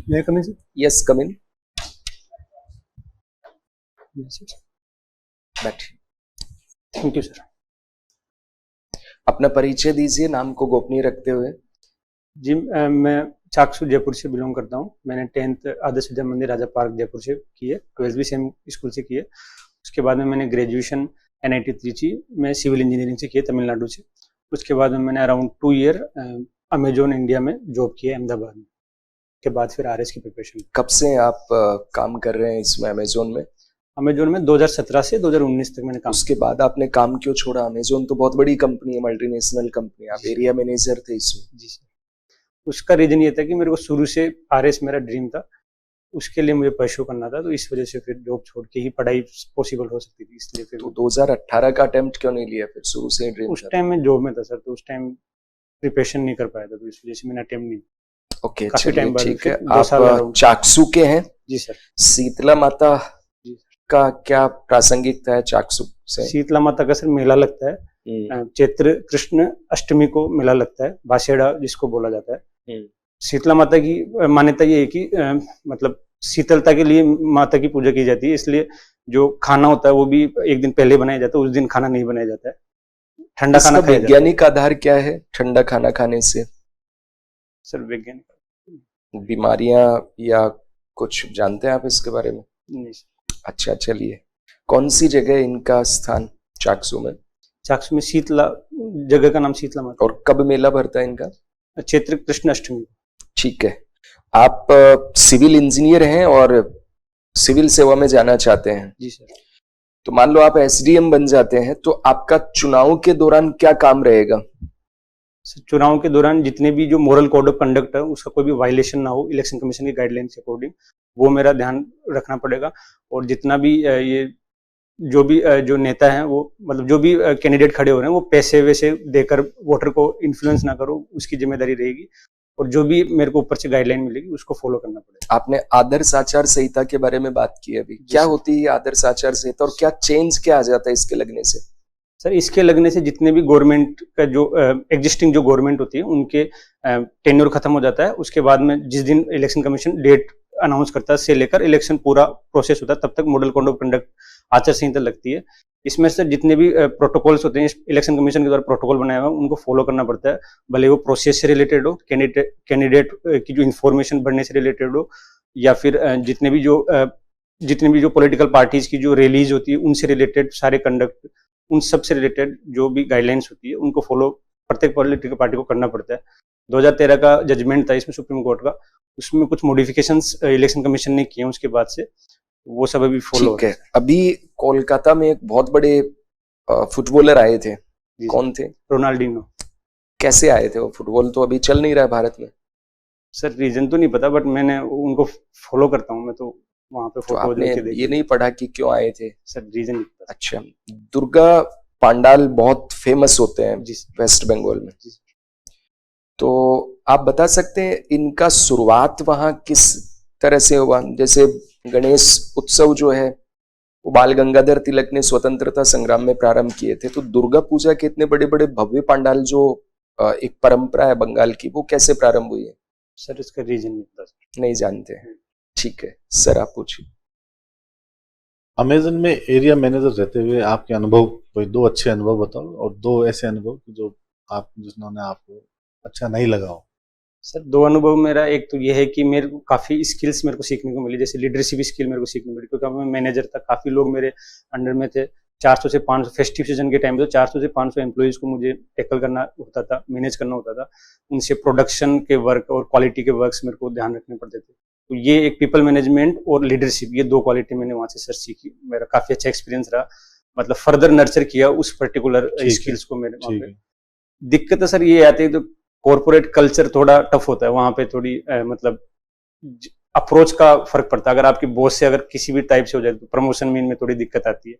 May I come in, sir? Yes come in, Yes, sir. बैठिए। Thank you, sir. अपना परिचय दीजिए, नाम को गोपनीय रखते हुए। जी, मैं चाकसू जयपुर से बिलोंग करता हूँ। मैंने 10th आदर्श विद्या मंदिर राजा पार्क जयपुर से की है, 12th भी सेम स्कूल से की है। उसके बाद में मैंने ग्रेजुएशन NIT त्रिची में सिविल इंजीनियरिंग से की है, तमिलनाडु से। उसके बाद में मैंने अराउंड 2 ईयर अमेजोन इंडिया में जॉब की है, अहमदाबाद में। के बाद फिर RS की प्रिपरेशन। कब से आप काम कर रहे हैं इसमें अमेजोन में? अमेजोन में 2017 से 2019 तक मैंने काम। उसके बाद आपने काम क्यों छोड़ा? अमेजोन तो बहुत बड़ी कंपनी है, मल्टीनेशनल कंपनी, आप एरिया मैनेजर थे इसमें। जी सर, उसका रीजन ये था कि मेरे को शुरू से RS मेरा ड्रीम था, उसके लिए मुझे परस्यू करना था, तो इस वजह से फिर जॉब छोड़ के ही पढ़ाई पॉसिबल हो सकती थी, इसलिए फिर। तो 2018 का अटेम्प्ट क्यों नहीं लिया फिर? शुरू से ड्रीम उस था। टाइम में जॉब में था सर, तो उस टाइम प्रिपरेशन नहीं कर पाया था, तो इस वजह से मैंने अटेम्प्ट नहीं। ओके, काफी चलिए टाइम बाद ठीक फिर है। 2 साल आप चाकसू के हैं? जी सर। शीतला माता जी का क्या प्रासंगिकता है चाकसू से? शीतला माता का सर मेला लगता है, चैत्र कृष्ण अष्टमी को मेला लगता है, बासेड़ा जिसको बोला जाता है। शीतला माता की मान्यता ये है कि मतलब शीतलता के लिए माता की पूजा की जाती है, इसलिए जो खाना होता है वो भी एक दिन पहले बनाया जाता है, उस दिन खाना नहीं बनाया जाता है, ठंडा खाना खाया जाता है। वैज्ञानिक आधार क्या है ठंडा खाना खाने से? सर वैज्ञानिक बीमारियां या कुछ जानते हैं आप इसके बारे में? नहीं सर। अच्छा, चलिए। कौन सी जगह इनका स्थान चाकसू में? चाकसू में शीतला जगह का नाम शीतला माता। और कब मेला भरता है इनका? चैत्र कृष्ण अष्टमी। ठीक है। आप सिविल इंजीनियर हैं और सिविल सेवा में जाना चाहते हैं। जी सर। तो मान लो आप SDM बन जाते हैं, तो आपका चुनाव के दौरान क्या काम रहेगा? चुनाव के दौरान जितने भी जो मोरल कोड ऑफ कंडक्ट है उसका कोई भी वायलेशन ना हो, इलेक्शन कमीशन की गाइडलाइन के अकॉर्डिंग, वो मेरा ध्यान रखना पड़ेगा। और जितना भी ये जो भी जो नेता हैं, वो मतलब जो भी कैंडिडेट खड़े हो रहे हैं, वो पैसे वैसे देकर वोटर को इन्फ्लुएंस ना करो, उसकी जिम्मेदारी रहेगी। और जो भी मेरे को ऊपर से गाइडलाइन मिलेगी उसको फॉलो करना पड़ेगा। आपने आदर्श आचार संहिता के बारे में बात की अभी, क्या होती है आदर्श आचार संहिता और क्या चेंज क्या आ जाता है इसके लगने से? सर इसके लगने से जितने भी गवर्नमेंट का जो एग्जिस्टिंग जो गवर्नमेंट होती है उनके टेन्योर खत्म हो जाता है। उसके बाद में जिस दिन इलेक्शन कमीशन डेट अनाउंस करता है से लेकर इलेक्शन पूरा प्रोसेस होता है, तब तक मॉडल कोड ऑफ कंडक्ट आचार संहिता लगती है। इसमें से जितने भी प्रोटोकॉल्स होते हैं, इलेक्शन कमीशन के द्वारा प्रोटोकॉल बनाया हुआ है, उनको फॉलो करना पड़ता है, भले वो प्रोसेस से रिलेटेड हो, कैंडिडेट की जो इन्फॉर्मेशन बढ़ने से रिलेटेड हो, या फिर जितने भी जो पॉलिटिकल पार्टीज की जो रैलीज होती है उनसे रिलेटेड सारे कंडक्ट, उन सब से रिलेटेड जो भी गाइडलाइंस होती है उनको फॉलो प्रत्येक पॉलिटिकल पार्टी को करना पड़ता है। 2013 का जजमेंट था इसमें सुप्रीम कोर्ट का, उसमें कुछ मॉडिफिकेशंस इलेक्शन कमीशन ने किए उसके बाद से, वो सब अभी फॉलो हो रहा है। अभी कोलकाता में एक बहुत बड़े फुटबॉलर आए थे, कौन थे? रोनाल्डिनो। कैसे आए थे वो? फुटबॉल तो अभी चल नहीं रहा है भारत में। सर रीजन तो नहीं पता, बट मैंने उनको फॉलो करता हूँ मैं, तो वहां पे तो फोटो आपने ये नहीं पढ़ा कि क्यों आए थे? सर रीजन नहीं पता। अच्छा, दुर्गा पांडाल बहुत फेमस होते हैं वेस्ट बंगाल में, तो आप बता सकते हैं इनका शुरुआत वहां किस तरह से हुआ? जैसे गणेश उत्सव जो है वो बाल गंगाधर तिलक ने स्वतंत्रता संग्राम में प्रारंभ किए थे, तो दुर्गा पूजा के इतने बड़े बड़े भव्य पांडाल जो एक परंपरा है बंगाल की, वो कैसे प्रारंभ हुई है? सर इसका रीजन नहीं पता। नहीं जानते हैं, ठीक है। सर आप पूछिए। अमेजन में एरिया मैनेजर रहते हुए आपके अनुभव, कोई 2 अच्छे अनुभव बताओ और 2 ऐसे अनुभव जो जिन्होंने आपको अच्छा नहीं लगा हो। सर 2 अनुभव मेरा, एक तो ये है कि मेरे को काफ़ी स्किल्स मेरे को सीखने को मिली, जैसे लीडरशिप स्किल मेरे को सीखने को मिली, क्योंकि मैं मैनेजर था, काफ़ी लोग मेरे अंडर में थे। 400 से 500 फेस्टिव सीजन के टाइम पे 400 से 500 एम्प्लॉइज़ को मुझे टैकल करना होता था, मैनेज करना होता था। उनसे प्रोडक्शन के वर्क और क्वालिटी के वर्क्स मेरे को ध्यान रखने पड़ते थे। तो ये एक पीपल मैनेजमेंट और लीडरशिप, ये 2 क्वालिटी मैंने वहाँ से सर सीखी। मेरा काफ़ी अच्छा एक्सपीरियंस रहा, मतलब फर्दर नर्चर किया उस पर्टिकुलर स्किल्स को मेरे वहाँ पे। दिक्कत सर ये आती है, तो कॉर्पोरेट कल्चर थोड़ा टफ होता है वहाँ पे, थोड़ी मतलब अप्रोच का फर्क पड़ता है। अगर आपकी बॉस से अगर किसी भी टाइप से हो जाए तो प्रमोशन में इनमें थोड़ी दिक्कत आती है,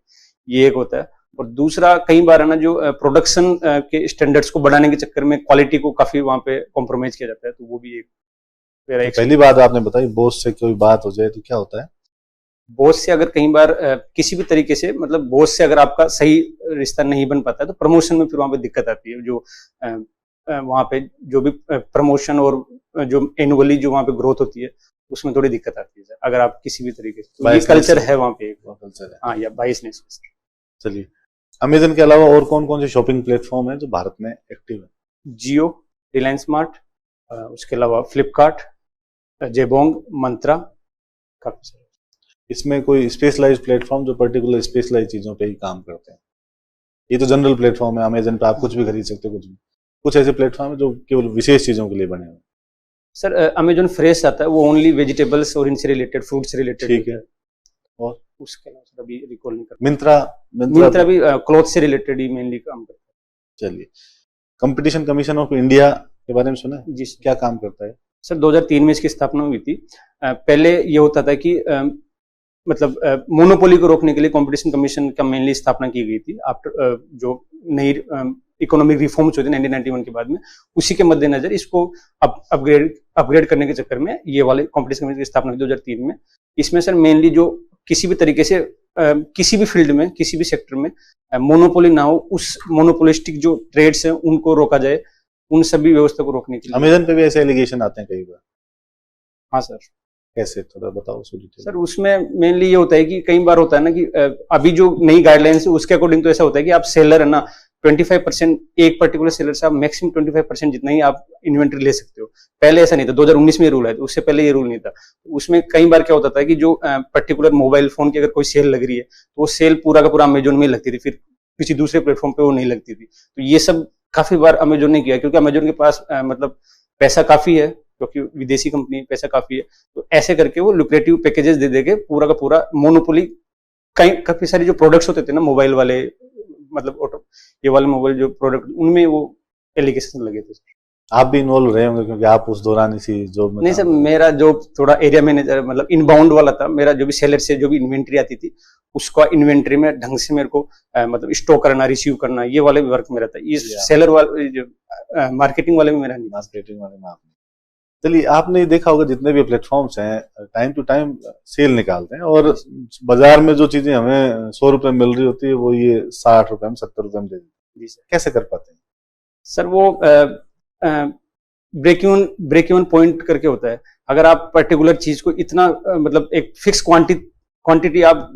ये एक होता है। और दूसरा, कई बार है ना, जो प्रोडक्शन के स्टैंडर्ड्स को बढ़ाने के चक्कर में क्वालिटी को काफी वहाँ पे कॉम्प्रोमाइज किया जाता है, तो वो भी एक मेरा तो पहली बात आपने बताई, बॉस से कोई बात हो जाए तो क्या होता है? बॉस से अगर कई बार किसी भी तरीके से, मतलब बॉस से अगर आपका सही रिश्ता नहीं बन पाता है, तो प्रमोशन में फिर वहाँ पे दिक्कत आती है। जो वहाँ पे जो भी प्रमोशन और जो एनुअली जो वहाँ पे ग्रोथ होती है, उसमें थोड़ी दिक्कत आती है सर, अगर आप किसी भी तरीके से, तो ये Biasness कल्चर है वहाँ पे, वो कल्चर है। हाँ, या बाइसनेस। चलिए, अमेजन के अलावा और कौन कौन से शॉपिंग प्लेटफॉर्म है जो भारत में एक्टिव है? जियो, रिलायंस स्मार्ट, उसके अलावा फ्लिपकार्ट, जेबोंग, मंत्रा, काफी सारे। इसमें कोई स्पेशलाइज्ड प्लेटफॉर्म जो पर्टिकुलर स्पेशलाइज्ड चीजों पे ही काम करते हैं? ये तो जनरल प्लेटफॉर्म है, अमेजन पे आप कुछ भी खरीद सकते हो, कुछ भी। कुछ ऐसे प्लेटफॉर्म है जो केवल विशेष चीजों के लिए बने हुए? सर अमेजन फ्रेश आता है, वो ओनली वेजिटेबल्स और इनसे रिलेटेड, फ्रूट से रिलेटेड। ठीक है। और उसके अलावा सर अभी रिकॉल नहीं कर, मिंत्रा भी क्लॉथ से रिलेटेड ही मेनली काम करता है। चलिए, कंपटीशन कमीशन ऑफ इंडिया के बारे में सुना है? जी सर। क्या काम करता है? सर 2003 में इसकी स्थापना हुई थी। पहले ये होता था कि मतलब मोनोपोली को रोकने के लिए कंपटीशन कमीशन का मेनली स्थापना की गई थी आफ्टर जो नई इकोनॉमिक रिफॉर्म्स हुए थे 1991 के बाद में, उसी के मद्देनजर इसको अपग्रेड करने के चक्कर में ये वाले कंपटीशन कमीशन की स्थापना हुई 2003 में। इसमें सर मेनली जो किसी भी तरीके से किसी भी फील्ड में, किसी भी सेक्टर में मोनोपोली ना हो, उस मोनोपोलिस्टिक जो ट्रेड्स हैं उनको रोका जाए, उन सभी व्यवस्था को रोकने के लिए। अमेजन पे भी ऐसे एलिगेशन आते हैं कई बार। हाँ सर। कैसे, थोड़ा बताओ सर। उसमें मेनली ये होता है कि कई बार होता है ना कि अभी जो नई गाइडलाइंस है उसके अकॉर्डिंग तो ऐसा होता है कि आप सेलर है ना 25%, एक पर्टिकुलर सेलर से आप मैक्सिमम 25% जितना ही आप इन्वेंट्री ले सकते हो। पहले ऐसा नहीं था, 2019 में ये रूल है, उससे पहले ये रूल नहीं था। उसमें कई बार क्या होता था कि जो पर्टिकुलर मोबाइल फोन की अगर कोई सेल लग रही है तो वो सेल पूरा का पूरा अमेजोन में लगती थी, फिर किसी दूसरे प्लेटफॉर्म पे वो नहीं लगती थी। तो ये सब काफी बार अमेजोन ने किया, क्योंकि अमेजोन के पास मतलब पैसा काफी है, क्योंकि विदेशी कंपनी, पैसा काफी है, तो ऐसे करके वो लुक्रेटिव पैकेजेस दे देके पूरा का पूरा मोनोपोली, काफी सारी जो प्रोडक्ट्स होते थे ना मोबाइल वाले, मतलब ऑटो ये वाले मोबाइल जो प्रोडक्ट, उनमें वो एलिगेशन लगे थे। आप भी इन्वॉल्व रहे होंगे क्योंकि आप उस दौरान इसी जॉब में? नहीं सर, मेरा जॉब थोड़ा एरिया मैनेजर, मतलब इनबाउंड वाला था। मेरा जो भी सेलर से जो भी इन्वेंट्री आती थी उसका इन्वेंट्री में ढंग से मेरे को मतलब स्टॉक करना, रिसीव करना, ये वाले वर्क मेरा था। ये सेलर वाले जो मार्केटिंग वाले में मेरा नहीं। मार्केटिंग वाले में आपने। चलिए, आपने ये देखा होगा जितने भी प्लेटफॉर्म्स हैं टाइम टू टाइम सेल निकालते हैं, और बाजार में जो चीजें हमें 100 रुपए मिल रही होती है वो ये 60 रुपए में, 70 रुपए में दे देते हैं। जी सर। कैसे कर पाते हैं सर? वो ब्रेक इवन पॉइंट करके होता है। अगर आप पर्टिकुलर चीज को इतना मतलब एक फिक्स क्वांटिटी आप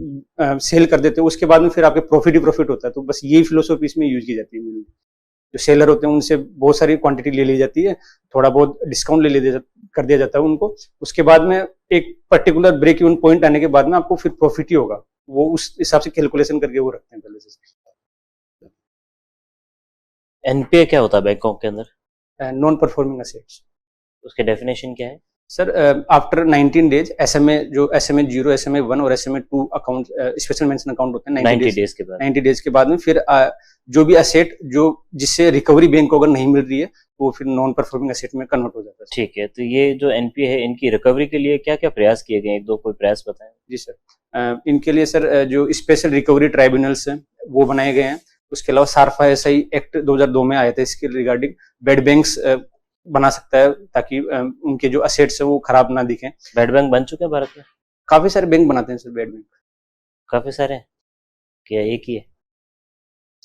सेल कर देते हो, उसके बाद में फिर आपके प्रॉफिट ही प्रॉफिट होता है। तो बस यही फिलोसॉफी इसमें यूज की जाती है। जो सेलर होते हैं उनसे बहुत सारी क्वांटिटी ले ली जाती है, थोड़ा बहुत डिस्काउंट कर दिया जाता है उनको। उसके बाद में एक पर्टिकुलर ब्रेक इवन पॉइंट आने के बाद में आपको फिर प्रॉफिट ही होगा। वो उस हिसाब से कैलकुलेशन करके वो रखते हैं पहले से। एनपीए क्या होता है बैंकों के अंदर? Non performing assets. उसके डेफिनेशन क्या है? Sir after 19 days SMA 0, SMA 1 और SMA 2 account, special mention account होते हैं 90 डेज के बाद। 90 डेज के बाद में फिर जो भी असेट जो जिससे रिकवरी बैंक को अगर नहीं मिल रही है तो वो फिर नॉन परफॉर्मिंग असेट में कन्वर्ट हो जाता है। ठीक है, तो ये जो एनपीए है इनकी रिकवरी के लिए क्या क्या प्रयास किए गए? एक दो कोई प्रयास बताएं। जी सर, इनके लिए सर जो स्पेशल रिकवरी ट्राइब्यूनल्स हैं वो बनाए गए हैं। उसके अलावा सार्फा SI एक्ट 2002 में आया था, इसके रिगार्डिंग बेड बैंक्स बना सकता है ताकि उनके जो असेट्स है वो खराब ना दिखें। बेड बैंक बन चुके हैं भारत में? काफी सारे बैंक बनाते हैं सर बेड बैंक। काफी सारे हैं क्या एक ही है?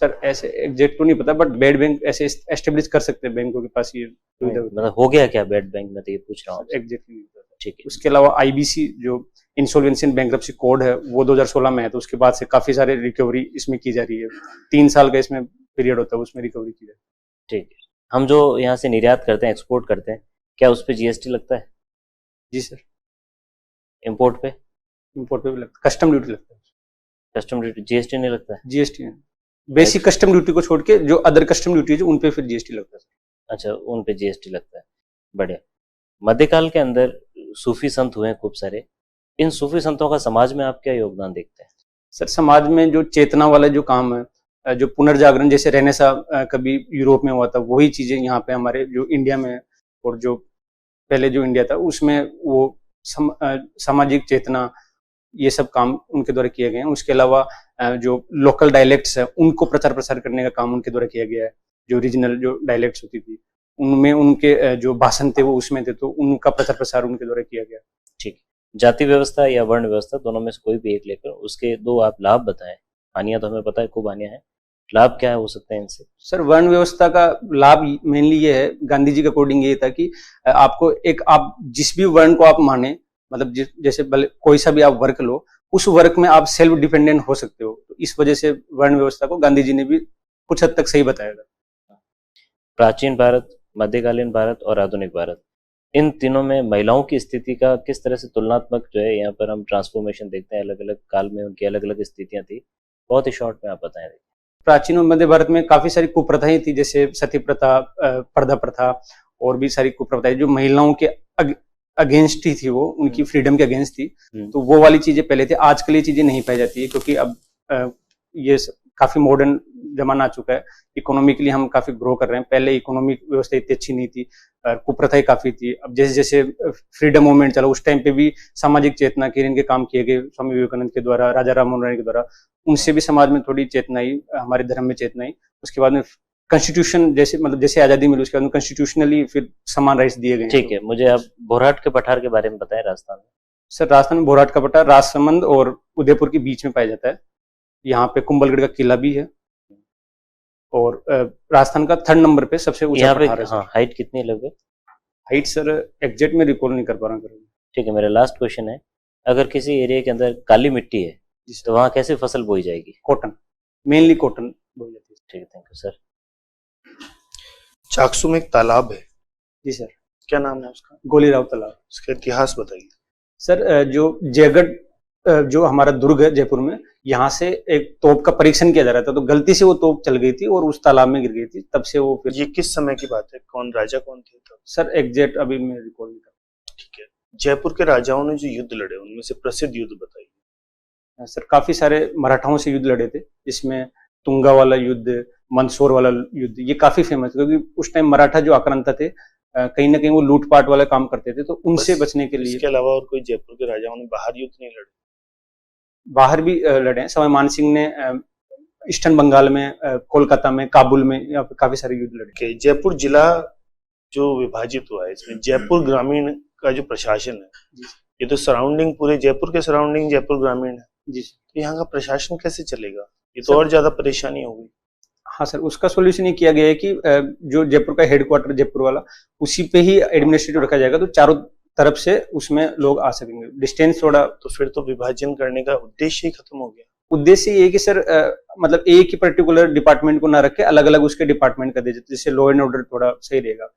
सर ऐसे एग्जैक्ट तो नहीं पता, बट बेड बैंक ऐसे एस्टेब्लिश कर सकते हैं बैंकों के पास ये सुविधा। मतलब हो गया क्या बेड बैंक में, तो ये पूछ रहा हूँ। एग्जैक्टली नहीं पता। ठीक है। उसके अलावा IBC जो इंसॉल्वेंसी एंड बैंक्रप्सी कोड है वो 2016 में है, तो उसके बाद से काफी सारे रिकवरी इसमें की जा रही है। 3 साल का इसमें पीरियड होता है, उसमें रिकवरी की जाती है। ठीक है। हम जो यहाँ से निर्यात करते हैं, एक्सपोर्ट करते हैं, क्या उस पर GST लगता है? जी सर। इम्पोर्ट पे? इम्पोर्ट पे भी लगता है, कस्टम ड्यूटी लगता है। कस्टम ड्यूटी, GST नहीं लगता है? GST बेसिक कस्टम ड्यूटी को छोड़ के जो अदर कस्टम ड्यूटी है उन पे फिर GST लगता है। अच्छा, उन पे GST लगता है। बढ़िया। मध्यकाल के अंदर सूफी संत हुए हैं खूब सारे। इन सूफी संतों का समाज में आप क्या योगदान देखते हैं? सर समाज में जो चेतना वाला जो काम है, जो पुनर्जागरण, जैसे रेनेसा कभी यूरोप में हुआ था, वही चीजें यहाँ पे हमारे जो इंडिया में, और जो पहले जो इंडिया था उसमें वो सामाजिक चेतना, ये सब काम उनके द्वारा किए गए हैं। उसके अलावा जो लोकल डायलेक्ट्स है उनको प्रचार प्रसार करने का काम उनके द्वारा किया गया है। जो रीजनल जो डायलेक्ट्स होती थी उनमें उनके जो भाषण थे वो उसमें थे, तो उनका प्रचार प्रसार उनके द्वारा किया गया। ठीक। जाति व्यवस्था या वर्ण व्यवस्था, दोनों में से कोई भी एक लेकर उसके दो आप लाभ बताएं। हानियां तो हमें पता है, खूब हानियां हैं, लाभ क्या हो सकते हैं इनसे? सर वर्ण व्यवस्था का लाभ मेनली ये है, गांधी जी के अकॉर्डिंग ये था कि आपको एक, आप जिस भी वर्ण को आप माने मतलब जैसे भले कोई सा भी आप वर्क लो, उस वर्क में आप सेल्फ डिपेंडेंट हो सकते हो। तो इस वजह से वर्ण व्यवस्था को गांधी जी ने भी कुछ हद तक सही बताया था। प्राचीन भारत, मध्यकालीन भारत और आधुनिक भारत, इन तीनों में महिलाओं की स्थिति का किस तरह से तुलनात्मक जो है यहाँ पर हम ट्रांसफॉर्मेशन देखते हैं, अलग अलग काल में उनकी अलग अलग स्थितियां थी, बहुत ही शॉर्ट में आप बताएं। प्राचीन और मध्य भारत में काफी सारी कुप्रथाएं थी, जैसे सती प्रथा, पर्दा प्रथा और भी सारी कुप्रथाएं जो महिलाओं के अगेंस्ट ही थी, वो उनकी फ्रीडम के अगेंस्ट थी। तो वो वाली चीजें पहले थी, आजकल ये चीजें नहीं पाई जाती है, क्योंकि अब ये काफी मॉडर्न जमाना आ चुका है, इकोनॉमिकली हम काफी ग्रो कर रहे हैं। पहले इकोनॉमिक व्यवस्था इतनी अच्छी नहीं थी, कुप्रथाएं काफी थी। अब जैसे जैसे फ्रीडम मूवमेंट चला, उस टाइम पे भी सामाजिक चेतना के इनके काम किए गए, स्वामी विवेकानंद के द्वारा, राजा राम मोहन राय के द्वारा, उनसे भी समाज में थोड़ी चेतना आई, हमारे धर्म में चेतना आई। उसके बाद में कॉन्स्टिट्यूशन जैसे मतलब जैसे आजादी मिली, उसके बाद में कॉन्स्टिट्यूशनली फिर समान राइट्स दिए गए। ठीक है, मुझे आप बोरहाट के पठार के बारे में बताएं राजस्थान में। सर राजस्थान में बोरहाट का पठार राजसमंद और उदयपुर के बीच में पाया जाता है। यहाँ पे कुंभलगढ़ का किला भी है और राजस्थान का 3rd नंबर पे सबसे ऊंचा पठार है। हाँ, हाइट कितनी है लगभग? हाइट सर एग्जैक्ट में रिकॉल नहीं कर पा रहा हूँ। ठीक है, मेरा लास्ट क्वेश्चन है, अगर किसी एरिया के अंदर काली मिट्टी है तो वहाँ कैसे फसल बोई जाएगी? कॉटन, मेनली कॉटन बोई जाती है। ठीक है, थैंक यू सर। चाकसू में एक तालाब है, जी सर। क्या नाम है उसका? गोलीराव तालाब। उसका इतिहास बताइए। सर जो जयगढ़ जो हमारा दुर्ग है जयपुर में, यहाँ से एक तोप का परीक्षण किया जा रहा था, तो गलती से वो तोप चल गई थी और उस तालाब में गिर गई थी। तब से वो फिर ये किस समय की बात है? कौन राजा कौन थे तब? सर एग्जैक्ट अभी मैं रिकॉल नहीं कर। ठीक है, जयपुर के राजाओं ने जो युद्ध लड़े उनमें से प्रसिद्ध युद्ध बताइए। सर काफी सारे मराठाओं से युद्ध लड़े थे, जिसमें तुंगा वाला युद्ध, मंदसौर वाला युद्ध, ये काफी फेमस है, क्योंकि उस टाइम मराठा जो आक्रांता थे, कहीं ना कहीं वो लूटपाट वाला काम करते थे, तो उनसे बचने के लिए। इसके अलावा और कोई जयपुर के राजाओं ने बाहर युद्ध नहीं लड़े? बाहर भी लड़े हैं। समय मान सिंह ने ईस्टर्न बंगाल में, कोलकाता में, काबुल में, यहाँ पे काफी सारे युद्ध लड़े। जयपुर जिला जो विभाजित हुआ है, इसमें जयपुर ग्रामीण का जो प्रशासन है, ये तो सराउंडिंग पूरे जयपुर के सराउंडिंग जयपुर ग्रामीण है जी, तो यहाँ का प्रशासन कैसे चलेगा? ये तो और ज्यादा परेशानी होगी। हाँ सर, उसका सोल्यूशन ये किया गया है कि जो जयपुर का हेडक्वार्टर जयपुर वाला, उसी पे ही एडमिनिस्ट्रेटिव रखा जाएगा, तो चारों तरफ से उसमें लोग आ सकेंगे। डिस्टेंस थोड़ा, तो फिर तो विभाजन करने का उद्देश्य ही खत्म हो गया। उद्देश्य ये कि सर मतलब एक ही पर्टिकुलर डिपार्टमेंट को ना रखे, अलग अलग उसके डिपार्टमेंट कर दे, जिससे लॉ एंड ऑर्डर थोड़ा सही रहेगा।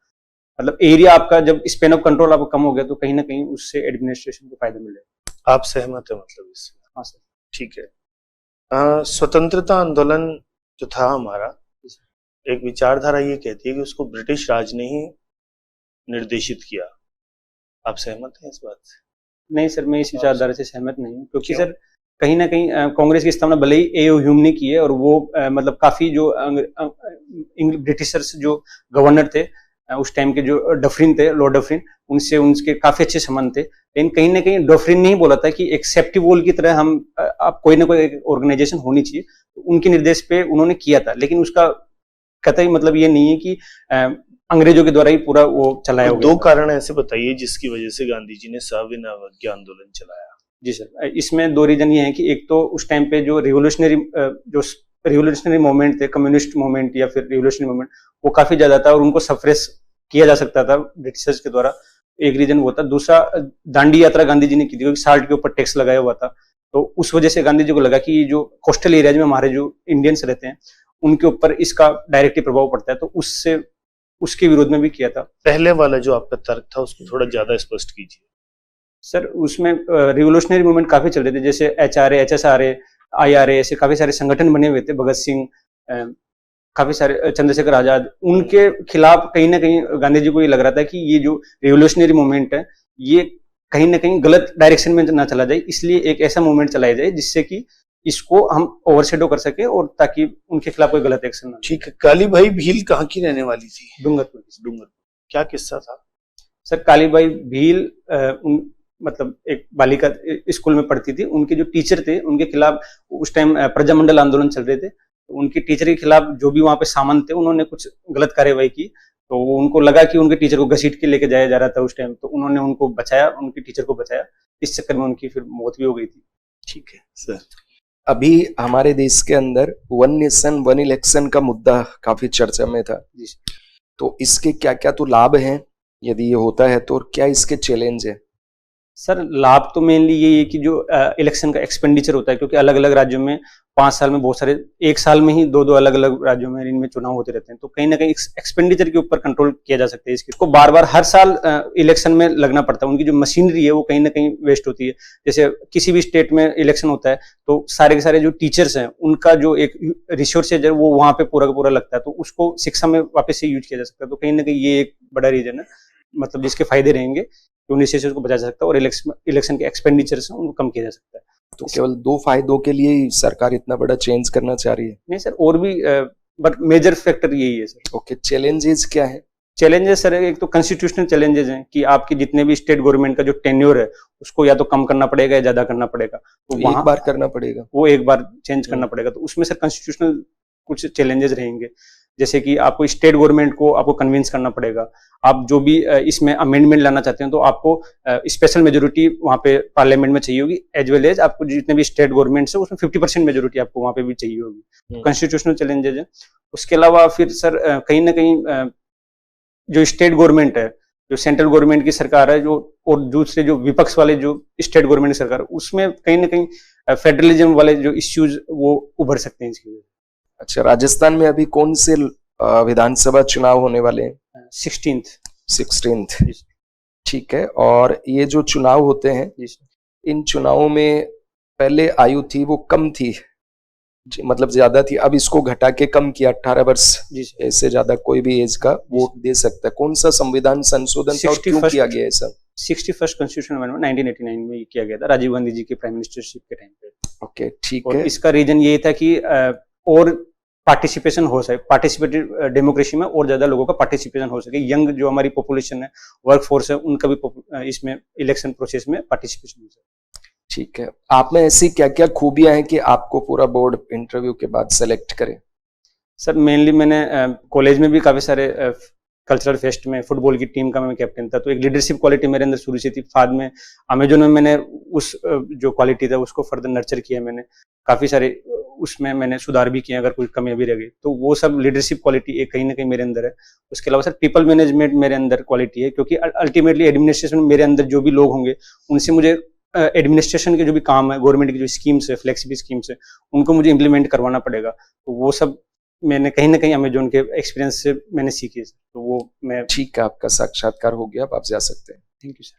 मतलब एरिया आपका जब स्पेन ऑफ कंट्रोल आपका कम हो गया, तो कहीं ना कहीं उससे एडमिनिस्ट्रेशन को फायदा मिलेगा। आप सहमत है मतलब इससे? हाँ सर। ठीक है। स्वतंत्रता आंदोलन जो था हमारा, एक विचारधारा ये कहती है कि उसको ब्रिटिश राज ने ही निर्देशित किया। आप सहमत हैं इस बात से? नहीं सर, मैं इस विचारधारा से सहमत नहीं हूँ, क्योंकि सर कहीं ना कहीं कांग्रेस की स्थापना भले ही ए.ओ. ह्यूम ने की है, और वो मतलब काफी जो ब्रिटिशर्स जो गवर्नर थे उस टाइम के, जो डफरिन थे, लॉर्ड डफरिन, उनसे उनके काफी अच्छे संबंध थे। लेकिन कहीं ना कहीं डफरिन ने ही बोला था कि एक सेफ्टी वॉल की तरह हम आप कोई ना कोई एक ऑर्गेनाइजेशन होनी चाहिए, तो उनके निर्देश पे उन्होंने किया था। लेकिन उसका कतई मतलब ये नहीं है कि अंग्रेजों के द्वारा ही पूरा वो चलाया हुआ। दो कारण ऐसे बताइए जिसकी वजह से गांधी जी ने सविनय अवज्ञा आंदोलन चलाया। जी सर, इसमें 2 रीजन ये हैं कि एक तो उस टाइम पे जो रिवोल्यूशनरी मूवमेंट थे, कम्युनिस्ट मूवमेंट या फिर रिवोल्यूशनरी मूवमेंट, वो काफी ज्यादा था और उनको सप्रेस किया जा सकता था ब्रिटिशर्स के द्वारा। एक रीजन वो था। दूसरा, दांडी यात्रा गांधी जी ने की थी, क्योंकि साल्ट के ऊपर टैक्स लगाया हुआ था, तो उस वजह से गांधी जी को लगा कि जो कोस्टल एरियाज में हमारे जो इंडियंस रहते हैं, उनके ऊपर इसका डायरेक्टली प्रभाव पड़ता है, तो उससे उसके विरोध में भी किया था। पहले वाला जो आपका तर्क था उसको थोड़ा ज्यादा स्पष्ट कीजिए। सर उसमें रिवोल्यूशनरी मूवमेंट काफी चल रहे थे, जैसे HRA, HSRA, IRA, ऐसे काफी सारे संगठन बने हुए थे। भगत सिंह, काफी सारे, चंद्रशेखर आजाद, उनके खिलाफ कहीं ना कहीं गांधी जी को ये लग रहा था कि ये जो रिवोल्यूशनरी मूवमेंट है, ये कहीं ना कहीं गलत डायरेक्शन में ना चला जाए, इसलिए एक ऐसा मूवमेंट चलाया जाए जिससे कि इसको हम ओवरशेडो कर सके, और ताकि उनके खिलाफ कोई गलत एक्शन ना। ठीक है। कालीबाई भील कहाँ की रहने वाली थी? डूंगरपुर। क्या किस्सा था? सर कालीबाई भील मतलब एक बालिका स्कूल में पढ़ती थी। उनके जो टीचर थे, उनके खिलाफ उस टाइम प्रजामंडल आंदोलन चल रहे थे, तो उनके टीचर के खिलाफ जो भी वहां पे सामंत थे, उन्होंने कुछ गलत कार्यवाही की, तो उनको लगा कि उनके टीचर को घसीट के लेके जाया जा रहा था उस टाइम, तो उन्होंने उनको बचाया, उनके टीचर को बचाया। इस चक्कर में उनकी फिर मौत भी हो गई थी। ठीक है सर। अभी हमारे देश के अंदर 1 नेशन 1 इलेक्शन का मुद्दा काफी चर्चा में था, तो इसके क्या क्या तो लाभ हैं यदि ये होता है तो, और क्या इसके चैलेंज है? सर लाभ तो मेनली यही है कि जो इलेक्शन का एक्सपेंडिचर होता है, क्योंकि अलग अलग राज्यों में 5 साल में बहुत सारे, एक साल में ही दो अलग अलग राज्यों में इनमें चुनाव होते रहते हैं, तो कहीं ना कहीं एक्सपेंडिचर के ऊपर कंट्रोल किया जा सकता है। इसको बार बार हर साल इलेक्शन में लगना पड़ता है, उनकी जो मशीनरी है वो कहीं ना कहीं वेस्ट होती है। जैसे किसी भी स्टेट में इलेक्शन होता है तो सारे के सारे जो टीचर्स हैं उनका जो एक रिसोर्स है वो वहां पे पूरा का पूरा लगता है, तो उसको शिक्षा में वापस से यूज किया जा सकता है। तो कहीं ना कहीं ये एक बड़ा रीजन है, मतलब जिसके फायदे रहेंगे, उन्हीं से उसको बचा जा सकता है, और इलेक्शन के एक्सपेंडिचर है उनको कम किया जा सकता है। तो केवल 2 फायदों के लिए ही सरकार इतना बड़ा चेंज करना चाह रही है? नहीं सर, और भी, बट मेजर फैक्टर यही है सर। ओके, चैलेंजेस क्या है? चैलेंजेस सर, एक तो कॉन्स्टिट्यूशनल चैलेंजेस हैं कि आपकी जितने भी स्टेट गवर्नमेंट का जो टेन्योर है उसको या तो कम करना पड़ेगा या ज्यादा करना पड़ेगा, तो एक बार करना पड़ेगा, वो एक बार चेंज करना पड़ेगा। तो उसमें सर कॉन्स्टिट्यूशनल कुछ चैलेंजेस रहेंगे, जैसे कि आपको स्टेट गवर्नमेंट को आपको कन्विंस करना पड़ेगा। आप जो भी इसमें अमेंडमेंट लाना चाहते हैं तो आपको स्पेशल मेजोरिटी वहां पे पार्लियामेंट में चाहिए होगी, एज वेल एज आपको जितने भी स्टेट गवर्नमेंट है उसमें 50% मेजोरिटी आपको वहां पे भी चाहिए होगी। कॉन्स्टिट्यूशनल चैलेंजेस है। उसके अलावा फिर सर कहीं ना कहीं जो स्टेट गवर्नमेंट है, जो सेंट्रल गवर्नमेंट की सरकार है, जो और दूसरे जो विपक्ष वाले जो स्टेट गवर्नमेंट की सरकार, उसमें कहीं ना कहीं फेडरलिज्म वाले जो इश्यूज वो उभर सकते हैं इसकी वजह से। अच्छा, राजस्थान में अभी कौन से विधानसभा चुनाव होने वाले हैं? 16th। ठीक है। और ये जो चुनाव होते हैं, इन चुनावों में पहले आयु थी वो कम थी, मतलब ज्यादा थी, अब इसको घटा के कम किया, 18 वर्ष ऐसे ज्यादा कोई भी एज का वोट दे सकता है। कौन सा संविधान संशोधन था और क्यों किया गया है सर? 61st कॉन्स्टिट्यूशनल अमेंडमेंट 1989 में किया गया था, राजीव गांधी जी के प्राइम मिनिस्टरशिप के टाइम पे। ओके, ठीक है। है। इसका रीजन ये था कि और पार्टिसिपेशन हो सके, पार्टिसिपेटिव डेमोक्रेसी में और ज्यादा लोगों का पार्टिसिपेशन हो सके, यंग जो हमारी पॉपुलेशन है, वर्क फोर्स है, उनका भी इसमें इलेक्शन प्रोसेस में पार्टिसिपेशन हो सके। ठीक है। आप में ऐसी क्या क्या खूबियां हैं कि आपको पूरा बोर्ड इंटरव्यू के बाद सेलेक्ट करे? सर मेनली मैंने कॉलेज में भी काफी सारे कल्चरल फेस्ट में फुटबॉल की टीम का मैं कैप्टन था, तो एक लीडरशिप क्वालिटी मेरे अंदर शुरू से थी। बाद में अमेजोन में मैंने उस जो क्वालिटी था उसको फर्दर नर्चर किया, मैंने काफी सारे उसमें मैंने सुधार भी किया, अगर कोई कमियां भी रह गई तो वो सब लीडरशिप क्वालिटी एक कहीं ना कहीं मेरे अंदर है। उसके अलावा सर पीपल मैनेजमेंट मेरे अंदर क्वालिटी है, क्योंकि अल्टीमेटली एडमिनिस्ट्रेशन मेरे अंदर जो भी लोग होंगे उनसे मुझे एडमिनिस्ट्रेशन के जो भी काम है, गवर्नमेंट की जो स्कीम्स है, फ्लेक्सिबल स्कीम्स है, उनको मुझे इम्प्लीमेंट करवाना पड़ेगा। तो वो सब मैंने कहीं ना कहीं अमेजोन के एक्सपीरियंस से मैंने सीखी है, तो वो मैं। ठीक है, आपका साक्षात्कार हो गया, अब आप जा सकते हैं। Thank you sir.